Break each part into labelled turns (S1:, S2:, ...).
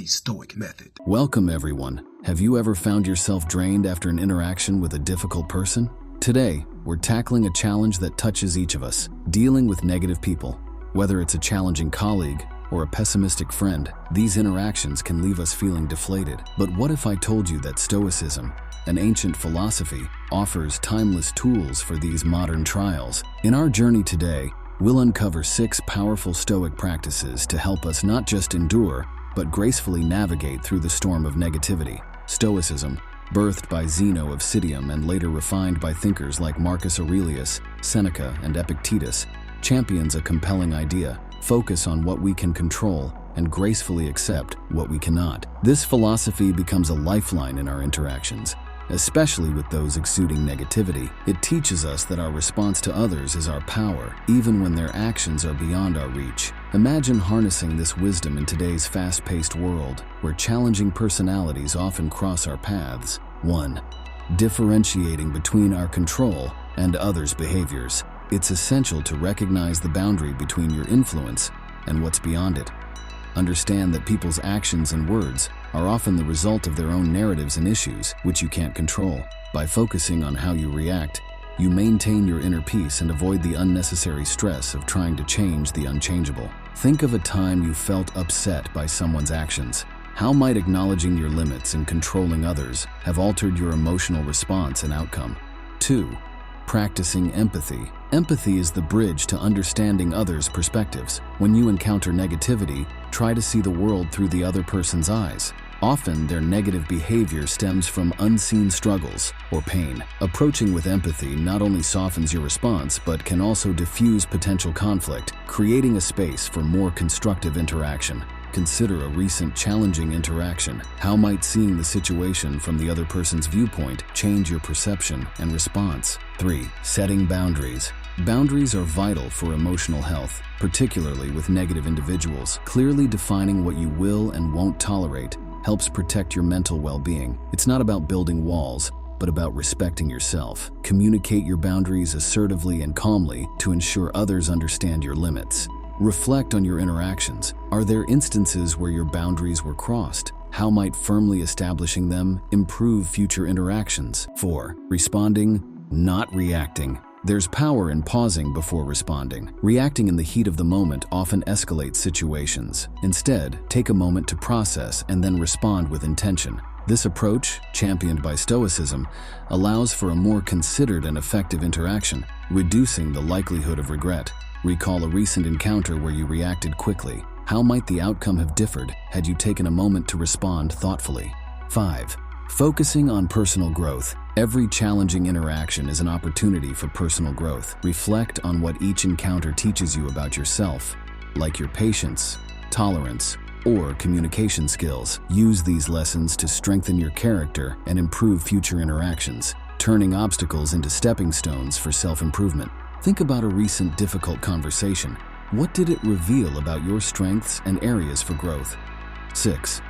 S1: the Stoic method.
S2: Welcome, everyone. Have you ever found yourself drained after an interaction with a difficult person? Today, we're tackling a challenge that touches each of us, dealing with negative people. Whether it's a challenging colleague or a pessimistic friend, these interactions can leave us feeling deflated. But what if I told you that Stoicism, an ancient philosophy, offers timeless tools for these modern trials? In our journey today, we'll uncover 6 powerful Stoic practices to help us not just endure, but gracefully navigate through the storm of negativity. Stoicism, birthed by Zeno of Citium and later refined by thinkers like Marcus Aurelius, Seneca, and Epictetus, champions a compelling idea: focus on what we can control and gracefully accept what we cannot. This philosophy becomes a lifeline in our interactions, especially with those exuding negativity. It teaches us that our response to others is our power, even when their actions are beyond our reach. Imagine harnessing this wisdom in today's fast-paced world, where challenging personalities often cross our paths. 1. Differentiating between our control and others' behaviors. It's essential to recognize the boundary between your influence and what's beyond it. Understand that people's actions and words are often the result of their own narratives and issues, which you can't control. By focusing on how you react, you maintain your inner peace and avoid the unnecessary stress of trying to change the unchangeable. Think of a time you felt upset by someone's actions. How might acknowledging your limits and controlling others have altered your emotional response and outcome? 2. Practicing empathy. Empathy is the bridge to understanding others' perspectives. When you encounter negativity, try to see the world through the other person's eyes. Often, their negative behavior stems from unseen struggles or pain. Approaching with empathy not only softens your response, but can also diffuse potential conflict, creating a space for more constructive interaction. Consider a recent challenging interaction. How might seeing the situation from the other person's viewpoint change your perception and response? 3. Setting boundaries. Boundaries are vital for emotional health, particularly with negative individuals. Clearly defining what you will and won't tolerate helps protect your mental well-being. It's not about building walls, but about respecting yourself. Communicate your boundaries assertively and calmly to ensure others understand your limits. Reflect on your interactions. Are there instances where your boundaries were crossed? How might firmly establishing them improve future interactions? 4. Responding, not reacting. There's power in pausing before responding. Reacting in the heat of the moment often escalates situations. Instead, take a moment to process and then respond with intention. This approach, championed by Stoicism, allows for a more considered and effective interaction, reducing the likelihood of regret. Recall a recent encounter where you reacted quickly. How might the outcome have differed had you taken a moment to respond thoughtfully? 5. Focusing on personal growth. Every challenging interaction is an opportunity for personal growth. Reflect on what each encounter teaches you about yourself, like your patience, tolerance, or communication skills. Use these lessons to strengthen your character and improve future interactions, turning obstacles into stepping stones for self-improvement. Think about a recent difficult conversation. What did it reveal about your strengths and areas for growth? 6.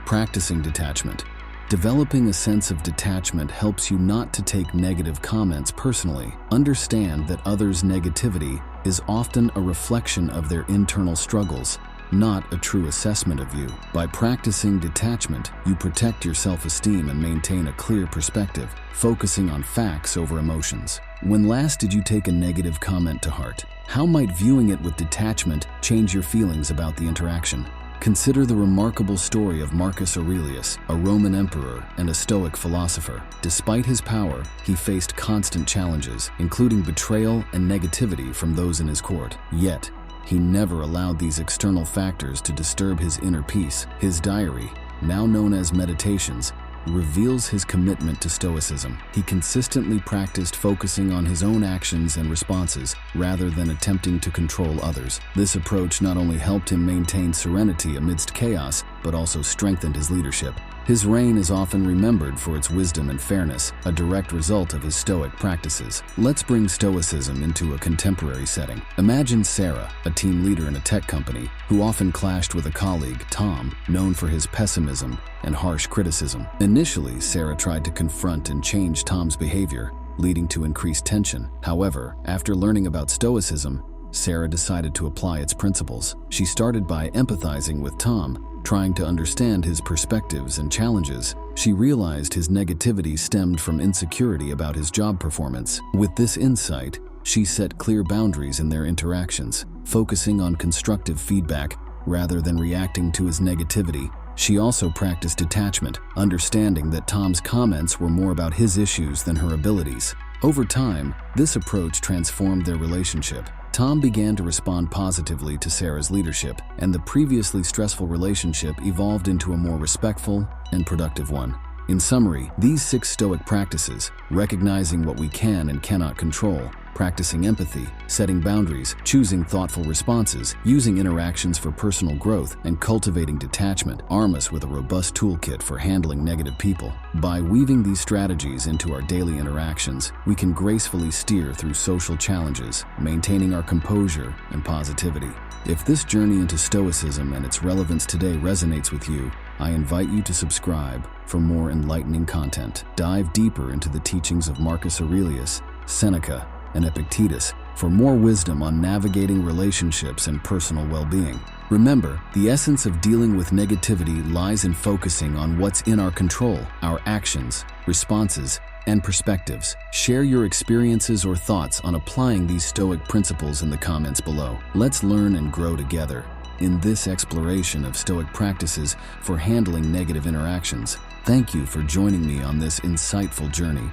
S2: Practicing detachment. Developing a sense of detachment helps you not to take negative comments personally. Understand that others' negativity is often a reflection of their internal struggles, not a true assessment of you. By practicing detachment, you protect your self-esteem and maintain a clear perspective, focusing on facts over emotions. When last did you take a negative comment to heart? How might viewing it with detachment change your feelings about the interaction? Consider the remarkable story of Marcus Aurelius, a Roman emperor and a Stoic philosopher. Despite his power, he faced constant challenges, including betrayal and negativity from those in his court. Yet, he never allowed these external factors to disturb his inner peace. His diary, now known as Meditations, reveals his commitment to Stoicism. He consistently practiced focusing on his own actions and responses rather than attempting to control others. This approach not only helped him maintain serenity amidst chaos, but also strengthened his leadership. His reign is often remembered for its wisdom and fairness, a direct result of his Stoic practices. Let's bring Stoicism into a contemporary setting. Imagine Sarah, a team leader in a tech company, who often clashed with a colleague, Tom, known for his pessimism and harsh criticism. Initially, Sarah tried to confront and change Tom's behavior, leading to increased tension. However, after learning about Stoicism, Sarah decided to apply its principles. She started by empathizing with Tom, Trying to understand his perspectives and challenges, she realized his negativity stemmed from insecurity about his job performance. With this insight, she set clear boundaries in their interactions, focusing on constructive feedback rather than reacting to his negativity. She also practiced detachment, understanding that Tom's comments were more about his issues than her abilities. Over time, this approach transformed their relationship. Tom began to respond positively to Sarah's leadership, and the previously stressful relationship evolved into a more respectful and productive one. In summary, these 6 Stoic practices, recognizing what we can and cannot control, practicing empathy, setting boundaries, choosing thoughtful responses, using interactions for personal growth, and cultivating detachment, arm us with a robust toolkit for handling negative people. By weaving these strategies into our daily interactions, we can gracefully steer through social challenges, maintaining our composure and positivity. If this journey into Stoicism and its relevance today resonates with you, I invite you to subscribe for more enlightening content. Dive deeper into the teachings of Marcus Aurelius, Seneca, and Epictetus for more wisdom on navigating relationships and personal well-being. Remember, the essence of dealing with negativity lies in focusing on what's in our control, our actions, responses, and perspectives. Share your experiences or thoughts on applying these Stoic principles in the comments below. Let's learn and grow together in this exploration of Stoic practices for handling negative interactions. Thank you for joining me on this insightful journey.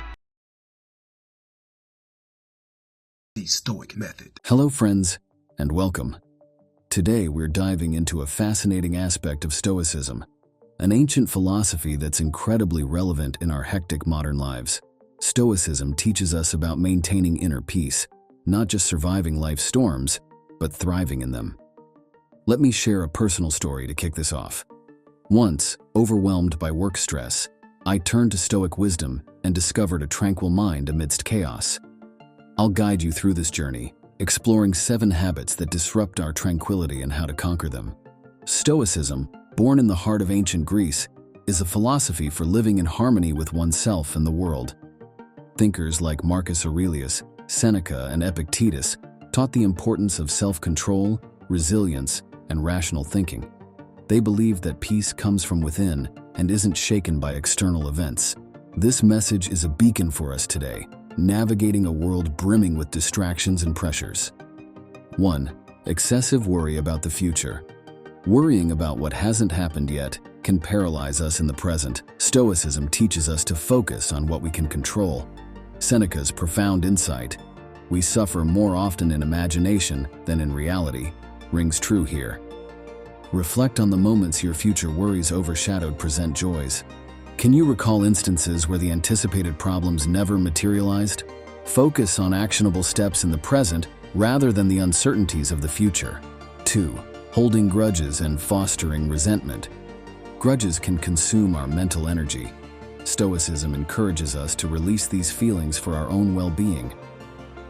S1: The Stoic Method.
S2: Hello friends, and welcome. Today we're diving into a fascinating aspect of Stoicism, an ancient philosophy that's incredibly relevant in our hectic modern lives. Stoicism teaches us about maintaining inner peace, not just surviving life's storms, but thriving in them. Let me share a personal story to kick this off. Once, overwhelmed by work stress, I turned to Stoic wisdom and discovered a tranquil mind amidst chaos. I'll guide you through this journey, exploring 7 habits that disrupt our tranquility and how to conquer them. Stoicism, born in the heart of ancient Greece, is a philosophy for living in harmony with oneself and the world. Thinkers like Marcus Aurelius, Seneca, and Epictetus taught the importance of self-control, resilience, and rational thinking. They believed that peace comes from within and isn't shaken by external events. This message is a beacon for us today, navigating a world brimming with distractions and pressures. 1. Excessive worry about the future. Worrying about what hasn't happened yet can paralyze us in the present. Stoicism teaches us to focus on what we can control. Seneca's profound insight, "We suffer more often in imagination than in reality," rings true here. Reflect on the moments your future worries overshadowed present joys. Can you recall instances where the anticipated problems never materialized? Focus on actionable steps in the present rather than the uncertainties of the future. 2. Holding grudges and fostering resentment. Grudges can consume our mental energy. Stoicism encourages us to release these feelings for our own well-being.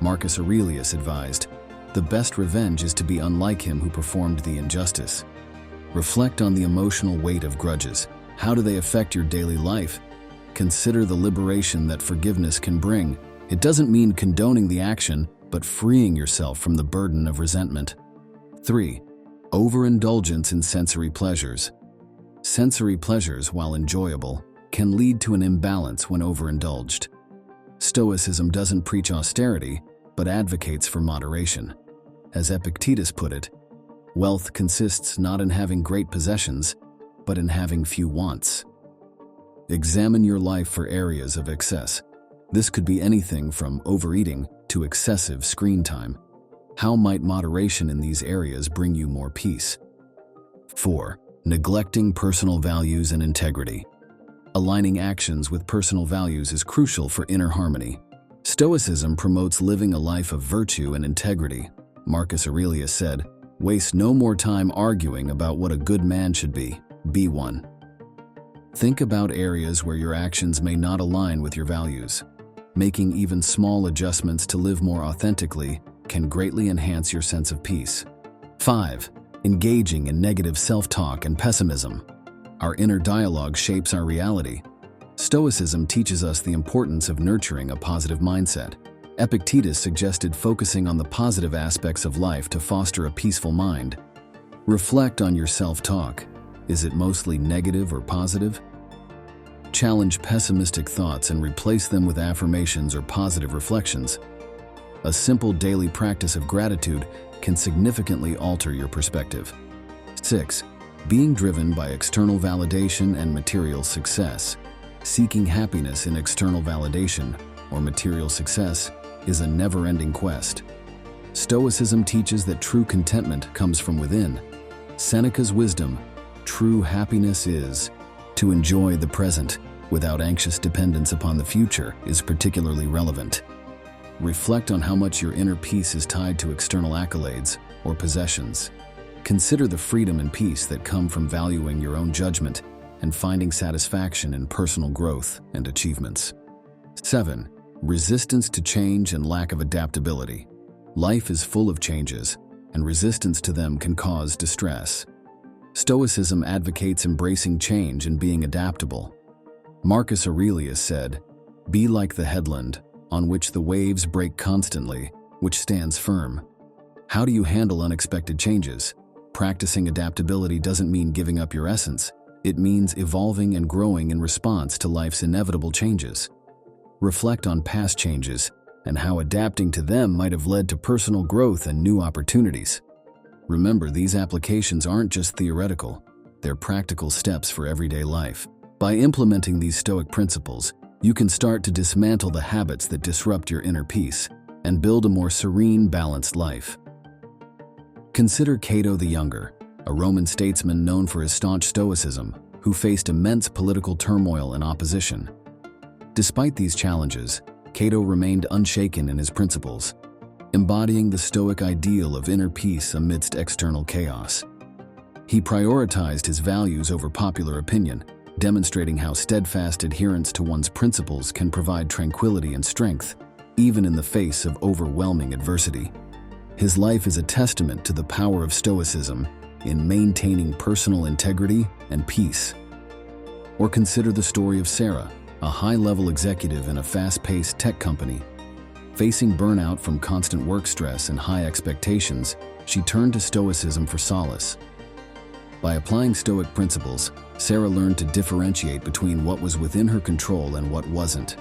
S2: Marcus Aurelius advised, "The best revenge is to be unlike him who performed the injustice." Reflect on the emotional weight of grudges. How do they affect your daily life? Consider the liberation that forgiveness can bring. It doesn't mean condoning the action, but freeing yourself from the burden of resentment. 3. Overindulgence in sensory pleasures. Sensory pleasures, while enjoyable, can lead to an imbalance when overindulged. Stoicism doesn't preach austerity, but advocates for moderation. As Epictetus put it, "Wealth consists not in having great possessions, but in having few wants." Examine your life for areas of excess. This could be anything from overeating to excessive screen time. How might moderation in these areas bring you more peace? 4. Neglecting personal values and integrity. Aligning actions with personal values is crucial for inner harmony. Stoicism promotes living a life of virtue and integrity. Marcus Aurelius said, "Waste no more time arguing about what a good man should be. Be one." Think about areas where your actions may not align with your values. Making even small adjustments to live more authentically can greatly enhance your sense of peace. 5. Engaging in negative self-talk and pessimism. Our inner dialogue shapes our reality. Stoicism teaches us the importance of nurturing a positive mindset. Epictetus suggested focusing on the positive aspects of life to foster a peaceful mind. Reflect on your self-talk. Is it mostly negative or positive? Challenge pessimistic thoughts and replace them with affirmations or positive reflections. A simple daily practice of gratitude can significantly alter your perspective. 6. Being driven by external validation and material success. Seeking happiness in external validation or material success is a never-ending quest. Stoicism teaches that true contentment comes from within. Seneca's wisdom, true happiness is to enjoy the present without anxious dependence upon the future, is particularly relevant. Reflect on how much your inner peace is tied to external accolades or possessions. Consider the freedom and peace that come from valuing your own judgment and finding satisfaction in personal growth and achievements. 7. Resistance to change and lack of adaptability. Life is full of changes, and resistance to them can cause distress. Stoicism advocates embracing change and being adaptable. Marcus Aurelius said, "Be like the headland, on which the waves break constantly, which stands firm." How do you handle unexpected changes? Practicing adaptability doesn't mean giving up your essence. It means evolving and growing in response to life's inevitable changes. Reflect on past changes and how adapting to them might have led to personal growth and new opportunities. Remember, these applications aren't just theoretical, they're practical steps for everyday life. By implementing these Stoic principles, you can start to dismantle the habits that disrupt your inner peace and build a more serene, balanced life. Consider Cato the Younger, a Roman statesman known for his staunch stoicism, who faced immense political turmoil and opposition. Despite these challenges, Cato remained unshaken in his principles, embodying the Stoic ideal of inner peace amidst external chaos. He prioritized his values over popular opinion, demonstrating how steadfast adherence to one's principles can provide tranquility and strength, even in the face of overwhelming adversity. His life is a testament to the power of Stoicism in maintaining personal integrity and peace. Or consider the story of Sarah, a high-level executive in a fast-paced tech company. Facing burnout from constant work stress and high expectations, she turned to Stoicism for solace. By applying Stoic principles, Sarah learned to differentiate between what was within her control and what wasn't.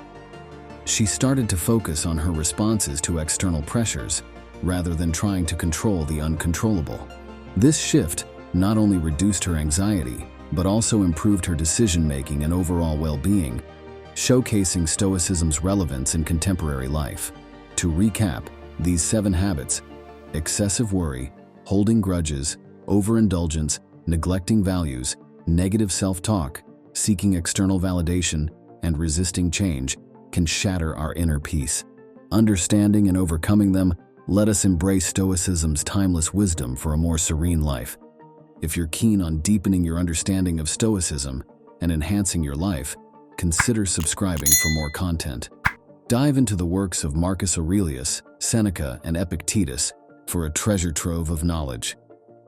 S2: She started to focus on her responses to external pressures, rather than trying to control the uncontrollable. This shift not only reduced her anxiety, but also improved her decision-making and overall well-being, showcasing Stoicism's relevance in contemporary life. To recap, these 7 habits: excessive worry, holding grudges, overindulgence, neglecting values, negative self-talk, seeking external validation, and resisting change, can shatter our inner peace. Understanding and overcoming them, let us embrace Stoicism's timeless wisdom for a more serene life. If you're keen on deepening your understanding of Stoicism and enhancing your life, consider subscribing for more content. Dive into the works of Marcus Aurelius, Seneca, and Epictetus for a treasure trove of knowledge.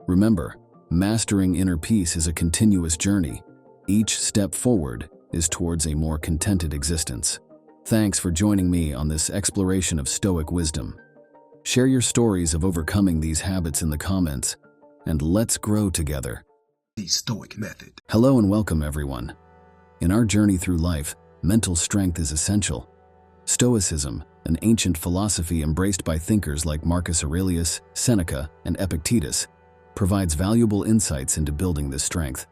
S2: Remember, mastering inner peace is a continuous journey. Each step forward is towards a more contented existence. Thanks for joining me on this exploration of Stoic wisdom. Share your stories of overcoming these habits in the comments, and let's grow together.
S1: The Stoic method.
S2: Hello and welcome, everyone. In our journey through life, mental strength is essential. Stoicism, an ancient philosophy embraced by thinkers like Marcus Aurelius, Seneca, and Epictetus, provides valuable insights into building this strength.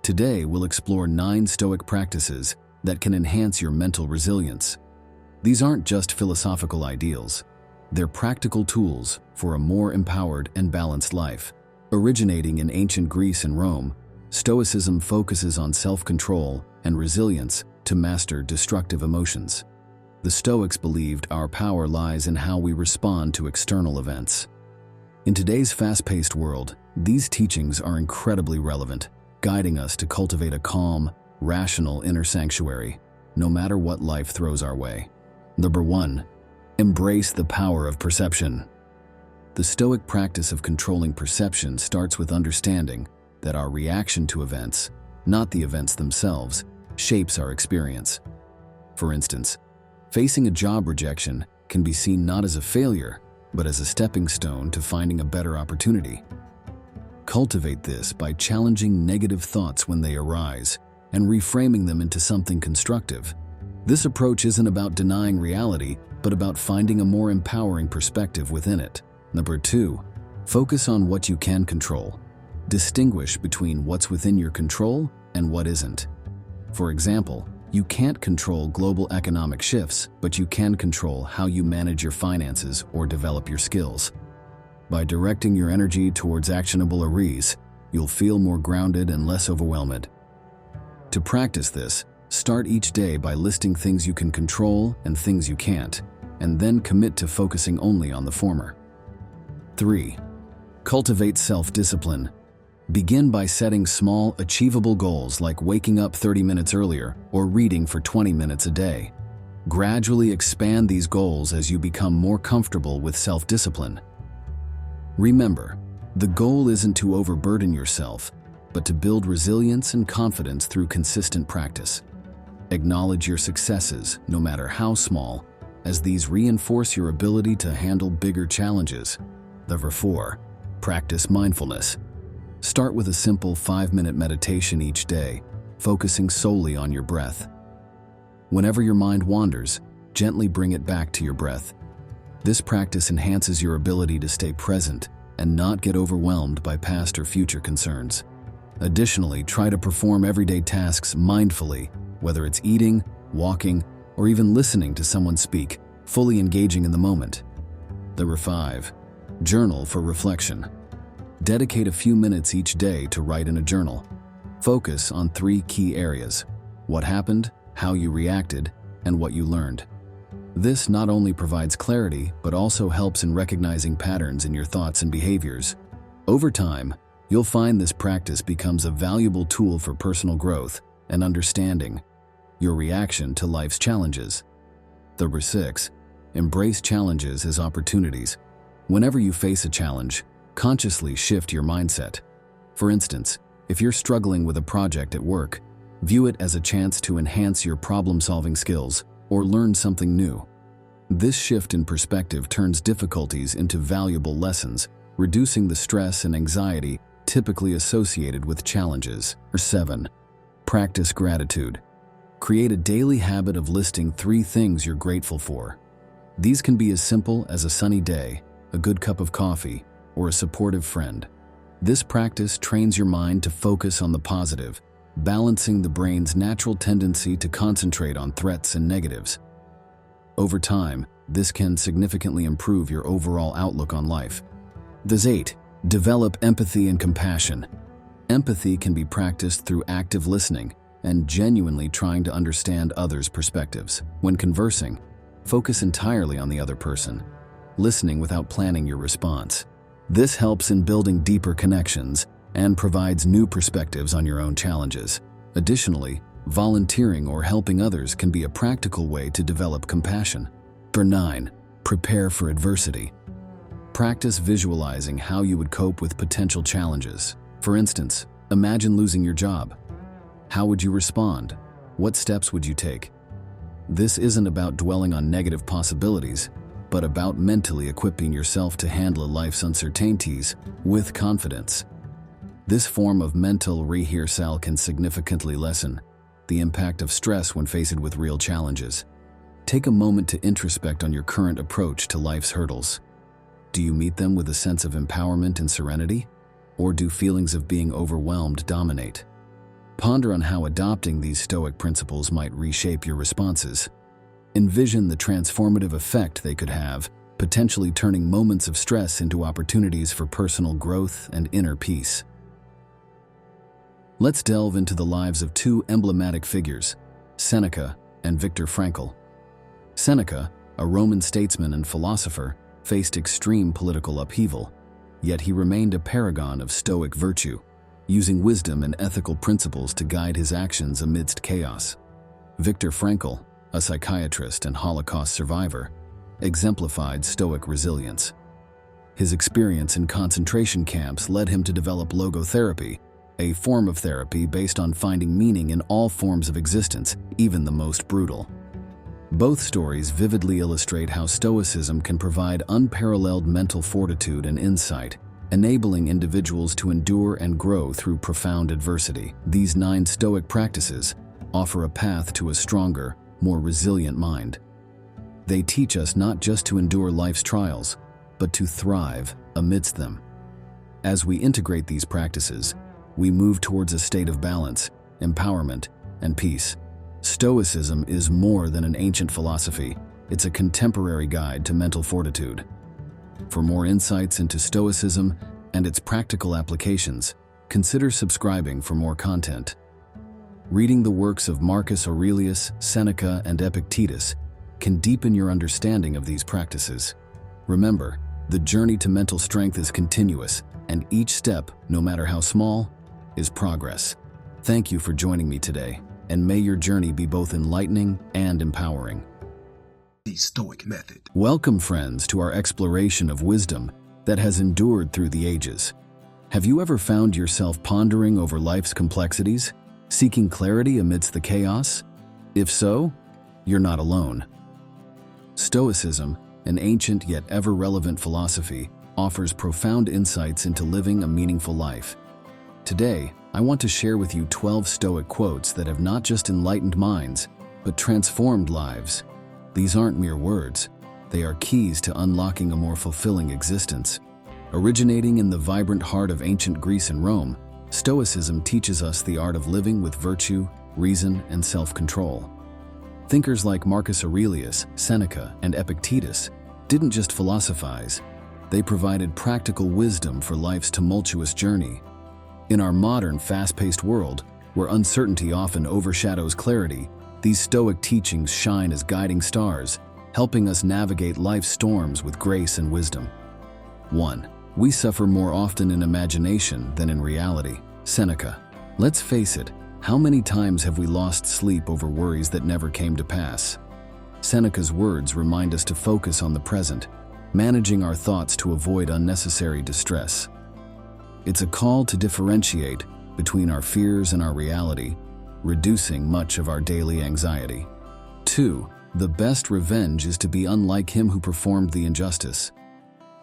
S2: Today, we'll explore 9 Stoic practices that can enhance your mental resilience. These aren't just philosophical ideals. They're practical tools for a more empowered and balanced life. Originating in ancient Greece and Rome, Stoicism focuses on self-control and resilience to master destructive emotions. The Stoics believed our power lies in how we respond to external events. In today's fast-paced world, these teachings are incredibly relevant, guiding us to cultivate a calm, rational inner sanctuary, no matter what life throws our way. Number 1. Embrace the power of perception. The Stoic practice of controlling perception starts with understanding that our reaction to events, not the events themselves, shapes our experience. For instance, facing a job rejection can be seen not as a failure, but as a stepping stone to finding a better opportunity. Cultivate this by challenging negative thoughts when they arise and reframing them into something constructive. This approach isn't about denying reality, but about finding a more empowering perspective within it. Number 2, focus on what you can control. Distinguish between what's within your control and what isn't. For example, you can't control global economic shifts, but you can control how you manage your finances or develop your skills. By directing your energy towards actionable areas, you'll feel more grounded and less overwhelmed. To practice this, start each day by listing things you can control and things you can't, and then commit to focusing only on the former. 3. Cultivate self-discipline. Begin by setting small, achievable goals like waking up 30 minutes earlier or reading for 20 minutes a day. Gradually expand these goals as you become more comfortable with self-discipline. Remember, the goal isn't to overburden yourself, but to build resilience and confidence through consistent practice. Acknowledge your successes, no matter how small, as these reinforce your ability to handle bigger challenges. Number 4, practice mindfulness. Start with a simple 5-minute meditation each day, focusing solely on your breath. Whenever your mind wanders, gently bring it back to your breath. This practice enhances your ability to stay present and not get overwhelmed by past or future concerns. Additionally, try to perform everyday tasks mindfully, whether it's eating, walking, or even listening to someone speak, fully engaging in the moment. Number 5, journal for reflection. Dedicate a few minutes each day to write in a journal. Focus on 3 key areas: what happened, how you reacted, and what you learned. This not only provides clarity, but also helps in recognizing patterns in your thoughts and behaviors. Over time, you'll find this practice becomes a valuable tool for personal growth and understanding your reaction to life's challenges. Number 6, embrace challenges as opportunities. Whenever you face a challenge, consciously shift your mindset. For instance, if you're struggling with a project at work, view it as a chance to enhance your problem-solving skills or learn something new. This shift in perspective turns difficulties into valuable lessons, reducing the stress and anxiety typically associated with challenges. Or 7, practice gratitude. Create a daily habit of listing 3 things you're grateful for. These can be as simple as a sunny day, a good cup of coffee, or a supportive friend. This practice trains your mind to focus on the positive, balancing the brain's natural tendency to concentrate on threats and negatives. Over time, this can significantly improve your overall outlook on life. There's 8, develop empathy and compassion. Empathy can be practiced through active listening and genuinely trying to understand others' perspectives. When conversing, focus entirely on the other person, listening without planning your response. This helps in building deeper connections and provides new perspectives on your own challenges. Additionally, volunteering or helping others can be a practical way to develop compassion. Number 9, prepare for adversity. Practice visualizing how you would cope with potential challenges. For instance, imagine losing your job. How would you respond? What steps would you take? This isn't about dwelling on negative possibilities, but about mentally equipping yourself to handle life's uncertainties with confidence. This form of mental rehearsal can significantly lessen the impact of stress when faced with real challenges. Take a moment to introspect on your current approach to life's hurdles. Do you meet them with a sense of empowerment and serenity? Or do feelings of being overwhelmed dominate? Ponder on how adopting these Stoic principles might reshape your responses. Envision the transformative effect they could have, potentially turning moments of stress into opportunities for personal growth and inner peace. Let's delve into the lives of 2 emblematic figures, Seneca and Viktor Frankl. Seneca, a Roman statesman and philosopher, faced extreme political upheaval, yet he remained a paragon of Stoic virtue, using wisdom and ethical principles to guide his actions amidst chaos. Viktor Frankl, a psychiatrist and Holocaust survivor, exemplified Stoic resilience. His experience in concentration camps led him to develop logotherapy, a form of therapy based on finding meaning in all forms of existence, even the most brutal. Both stories vividly illustrate how Stoicism can provide unparalleled mental fortitude and insight, enabling individuals to endure and grow through profound adversity. These 9 Stoic practices offer a path to a stronger, more resilient mind. They teach us not just to endure life's trials, but to thrive amidst them. As we integrate these practices, we move towards a state of balance, empowerment, and peace. Stoicism is more than an ancient philosophy. It's a contemporary guide to mental fortitude. For more insights into Stoicism and its practical applications, consider subscribing for more content. Reading the works of Marcus Aurelius, Seneca, and Epictetus can deepen your understanding of these practices. Remember, the journey to mental strength is continuous, and each step, no matter how small, is progress. Thank you for joining me today, and may your journey be both enlightening and empowering.
S1: The Stoic Method.
S2: Welcome, friends, to our exploration of wisdom that has endured through the ages. Have you ever found yourself pondering over life's complexities, seeking clarity amidst the chaos? If so, you're not alone. Stoicism, an ancient yet ever-relevant philosophy, offers profound insights into living a meaningful life. Today, I want to share with you 12 Stoic quotes that have not just enlightened minds, but transformed lives. These aren't mere words. They are keys to unlocking a more fulfilling existence. Originating in the vibrant heart of ancient Greece and Rome, Stoicism teaches us the art of living with virtue, reason, and self-control. Thinkers like Marcus Aurelius, Seneca, and Epictetus didn't just philosophize. They provided practical wisdom for life's tumultuous journey. In our modern, fast-paced world, where uncertainty often overshadows clarity, these Stoic teachings shine as guiding stars, helping us navigate life's storms with grace and wisdom. 1. We suffer more often in imagination than in reality. Seneca. Let's face it, how many times have we lost sleep over worries that never came to pass? Seneca's words remind us to focus on the present, managing our thoughts to avoid unnecessary distress. It's a call to differentiate between our fears and our reality, reducing much of our daily anxiety. 2. The best revenge is to be unlike him who performed the injustice.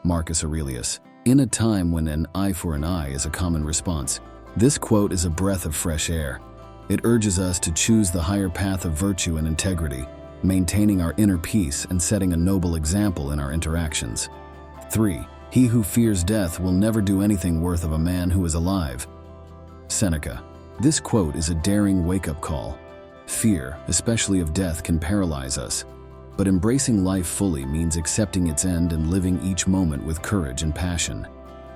S2: Marcus Aurelius. In a time when an eye for an eye is a common response, this quote is a breath of fresh air. It urges us to choose the higher path of virtue and integrity, maintaining our inner peace and setting a noble example in our interactions. 3. He who fears death will never do anything worth of a man who is alive. Seneca. This quote is a daring wake-up call. Fear, especially of death, can paralyze us, but embracing life fully means accepting its end and living each moment with courage and passion.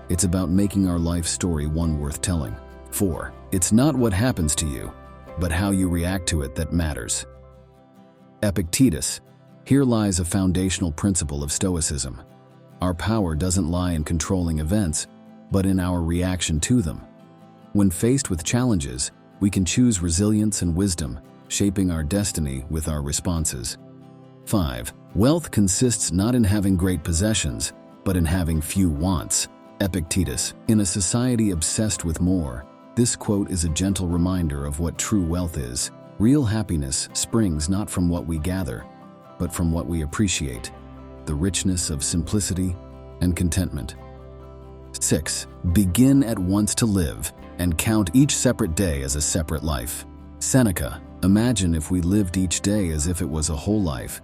S2: It's about making our life story one worth telling. 4. It's not what happens to you, but how you react to it that matters. Epictetus. Here lies a foundational principle of Stoicism. Our power doesn't lie in controlling events, but in our reaction to them. When faced with challenges, we can choose resilience and wisdom, shaping our destiny with our responses. 5. Wealth consists not in having great possessions, but in having few wants. Epictetus. In a society obsessed with more, this quote is a gentle reminder of what true wealth is. Real happiness springs not from what we gather, but from what we appreciate, the richness of simplicity and contentment. 6. Begin at once to live, and count each separate day as a separate life. Seneca. Imagine if we lived each day as if it was a whole life.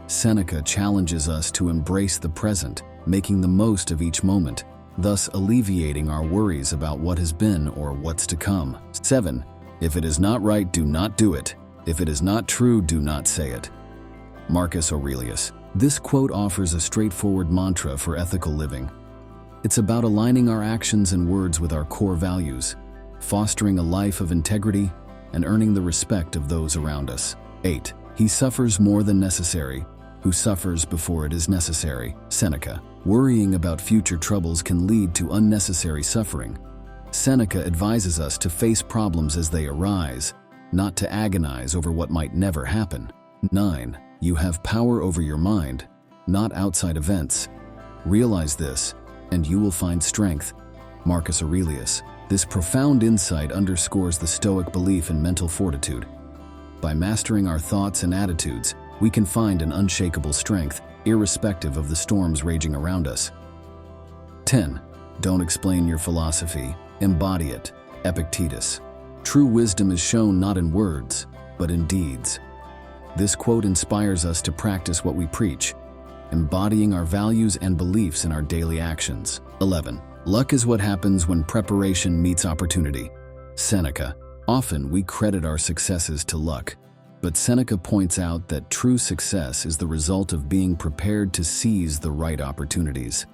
S2: Seneca challenges us to embrace the present, making the most of each moment, thus alleviating our worries about what has been or what's to come. 7. If it is not right, do not do it. If it is not true, do not say it. Marcus Aurelius. This quote offers a straightforward mantra for ethical living. It's about aligning our actions and words with our core values, fostering a life of integrity, and earning the respect of those around us. 8. He suffers more than necessary, who suffers before it is necessary. Seneca. Worrying about future troubles can lead to unnecessary suffering. Seneca advises us to face problems as they arise, not to agonize over what might never happen. 9. You have power over your mind, not outside events. Realize this, and you will find strength. Marcus Aurelius. This profound insight underscores the Stoic belief in mental fortitude. By mastering our thoughts and attitudes, we can find an unshakable strength, irrespective of the storms raging around us. 10. Don't explain your philosophy, embody it. Epictetus. True wisdom is shown not in words, but in deeds. This quote inspires us to practice what we preach, embodying our values and beliefs in our daily actions. 11. Luck is what happens when preparation meets opportunity. Seneca. Often we credit our successes to luck, but Seneca points out that true success is the result of being prepared to seize the right opportunities.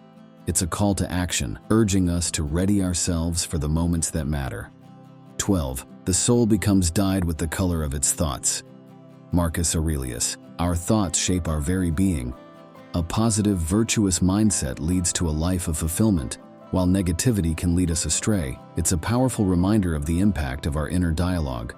S2: It's a call to action, urging us to ready ourselves for the moments that matter. 12. The soul becomes dyed with the color of its thoughts. Marcus Aurelius. Our thoughts shape our very being. A positive, virtuous mindset leads to a life of fulfillment, while negativity can lead us astray. It's a powerful reminder of the impact of our inner dialogue.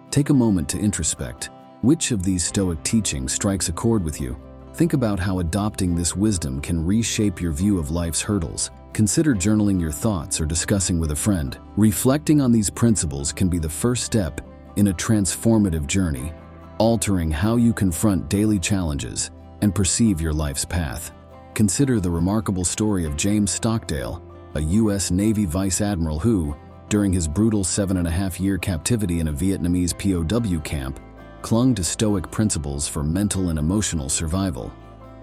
S2: Take a moment to introspect. Which of these Stoic teachings strikes a chord with you? Think about how adopting this wisdom can reshape your view of life's hurdles. Consider journaling your thoughts or discussing with a friend. Reflecting on these principles can be the first step in a transformative journey, altering how you confront daily challenges and perceive your life's path. Consider the remarkable story of James Stockdale, a U.S. Navy vice admiral who, during his brutal 7.5-year captivity in a Vietnamese POW camp, clung to Stoic principles for mental and emotional survival.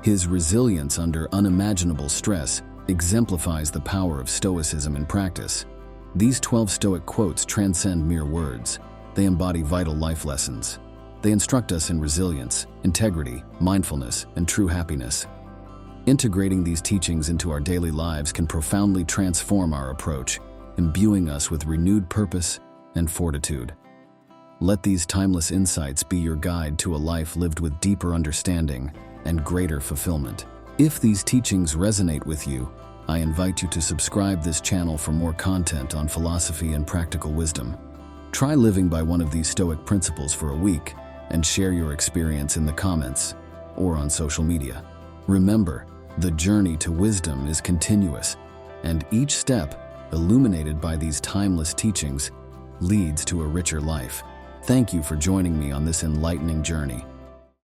S2: His resilience under unimaginable stress exemplifies the power of Stoicism in practice. These 12 Stoic quotes transcend mere words. They embody vital life lessons. They instruct us in resilience, integrity, mindfulness, and true happiness. Integrating these teachings into our daily lives can profoundly transform our approach, imbuing us with renewed purpose and fortitude. Let these timeless insights be your guide to a life lived with deeper understanding and greater fulfillment. If these teachings resonate with you, I invite you to subscribe this channel for more content on philosophy and practical wisdom. Try living by one of these Stoic principles for a week and share your experience in the comments or on social media. Remember, the journey to wisdom is continuous, and each step, illuminated by these timeless teachings, leads to a richer life. Thank you for joining me on this enlightening journey.